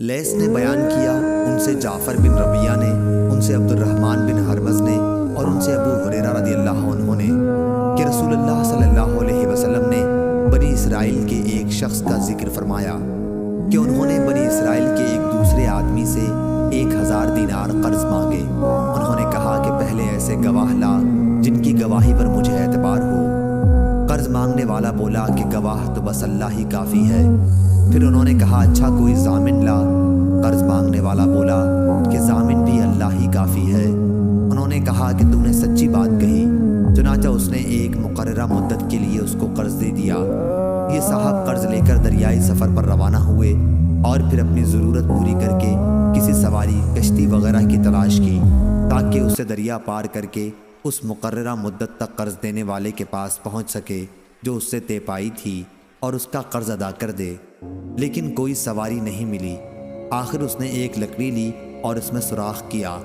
لیث نے بیان کیا، ان سے جعفر بن ربیعہ نے، ان سے عبد الرحمن بن ہرمز نے اور ان سے ابو ہریرہ رضی اللہ عنہ نے کہ رسول اللہ صلی اللہ علیہ وسلم نے بنی اسرائیل کے ایک شخص کا ذکر فرمایا کہ انہوں نے بنی اسرائیل کے ایک دوسرے آدمی سے 1000 دینار قرض مانگے۔ انہوں نے کہا کہ پہلے ایسے گواہ لا جن کی گواہی پر مجھے اعتبار ہو۔ قرض مانگنے والا بولا کہ گواہ تو بس اللہ ہی کافی ہے۔ پھر انہوں نے کہا اچھا کوئی ضامن لا۔ قرض مانگنے والا بولا کہ ضامن بھی اللہ ہی کافی ہے۔ انہوں نے کہا کہ تم نے سچی بات کہی۔ چنانچہ اس نے ایک مقررہ مدت کے لیے اس کو قرض دے دیا۔ یہ صاحب قرض لے کر دریائی سفر پر روانہ ہوئے اور پھر اپنی ضرورت پوری کر کے کسی سواری کشتی وغیرہ کی تلاش کی تاکہ اسے دریا پار کر کے اس مقررہ مدت تک قرض دینے والے کے پاس پہنچ سکے جو اس سے طے پائی تھی اور اس کا قرض ادا کر دے، لیکن کوئی سواری نہیں ملی۔ آخر اس نے ایک لکڑی لی اور اس میں سوراخ کیا،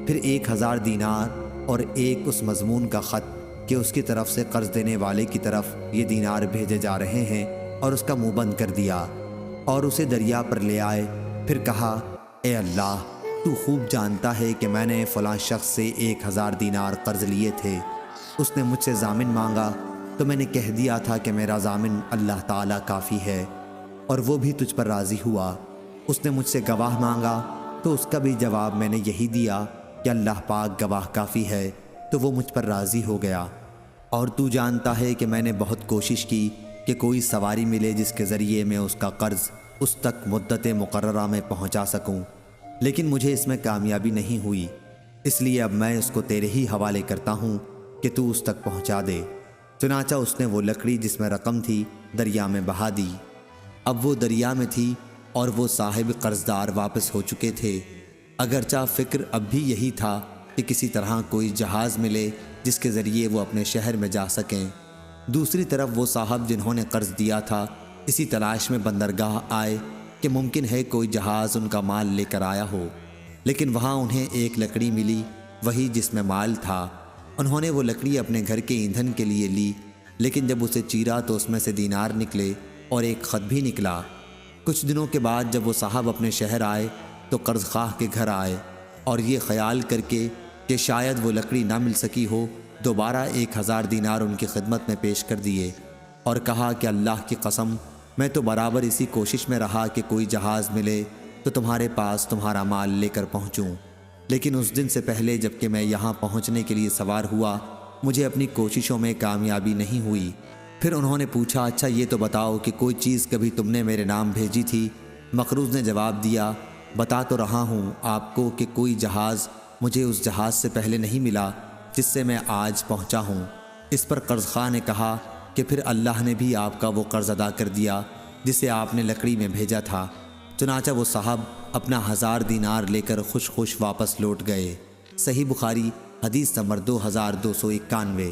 پھر 1000 دینار اور ایک اس مضمون کا خط کہ اس کی طرف سے قرض دینے والے کی طرف یہ دینار بھیجے جا رہے ہیں اور اس کا منہ بند کر دیا اور اسے دریا پر لے آئے۔ پھر کہا اے اللہ، تو خوب جانتا ہے کہ میں نے فلاں شخص سے 1000 دینار قرض لیے تھے۔ اس نے مجھ سے ضامن مانگا تو میں نے کہہ دیا تھا کہ میرا ضامن اللہ تعالیٰ کافی ہے، اور وہ بھی تجھ پر راضی ہوا۔ اس نے مجھ سے گواہ مانگا تو اس کا بھی جواب میں نے یہی دیا کہ اللہ پاک گواہ کافی ہے، تو وہ مجھ پر راضی ہو گیا۔ اور تو جانتا ہے کہ میں نے بہت کوشش کی کہ کوئی سواری ملے جس کے ذریعے میں اس کا قرض اس تک مدت مقررہ میں پہنچا سکوں، لیکن مجھے اس میں کامیابی نہیں ہوئی، اس لیے اب میں اس کو تیرے ہی حوالے کرتا ہوں کہ تو اس تک پہنچا دے۔ چنانچہ اس نے وہ لکڑی جس میں رقم تھی دریا میں بہا دی۔ اب وہ دریا میں تھی اور وہ صاحب قرضدار واپس ہو چکے تھے، اگرچہ فکر اب بھی یہی تھا کہ کسی طرح کوئی جہاز ملے جس کے ذریعے وہ اپنے شہر میں جا سکیں۔ دوسری طرف وہ صاحب جنہوں نے قرض دیا تھا اسی تلاش میں بندرگاہ آئے کہ ممکن ہے کوئی جہاز ان کا مال لے کر آیا ہو، لیکن وہاں انہیں ایک لکڑی ملی، وہی جس میں مال تھا۔ انہوں نے وہ لکڑی اپنے گھر کے ایندھن کے لیے لی، لیکن جب اسے چیرا تو اس میں سے دینار نکلے اور ایک خط بھی نکلا۔ کچھ دنوں کے بعد جب وہ صاحب اپنے شہر آئے تو قرض خواہ کے گھر آئے اور یہ خیال کر کے کہ شاید وہ لکڑی نہ مل سکی ہو، دوبارہ 1000 دینار ان کی خدمت میں پیش کر دیے اور کہا کہ اللہ کی قسم، میں تو برابر اسی کوشش میں رہا کہ کوئی جہاز ملے تو تمہارے پاس تمہارا مال لے کر پہنچوں، لیکن اس دن سے پہلے جب کہ میں یہاں پہنچنے کے لیے سوار ہوا مجھے اپنی کوششوں میں کامیابی نہیں ہوئی۔ پھر انہوں نے پوچھا اچھا یہ تو بتاؤ کہ کوئی چیز کبھی تم نے میرے نام بھیجی تھی؟ مقروض نے جواب دیا بتا تو رہا ہوں آپ کو کہ کوئی جہاز مجھے اس جہاز سے پہلے نہیں ملا جس سے میں آج پہنچا ہوں۔ اس پر قرض خواہ نے کہا کہ پھر اللہ نے بھی آپ کا وہ قرض ادا کر دیا جسے آپ نے لکڑی میں بھیجا تھا۔ چنانچہ وہ صاحب اپنا 1000 دینار لے کر خوش خوش واپس لوٹ گئے۔ صحیح بخاری حدیث نمبر 2291۔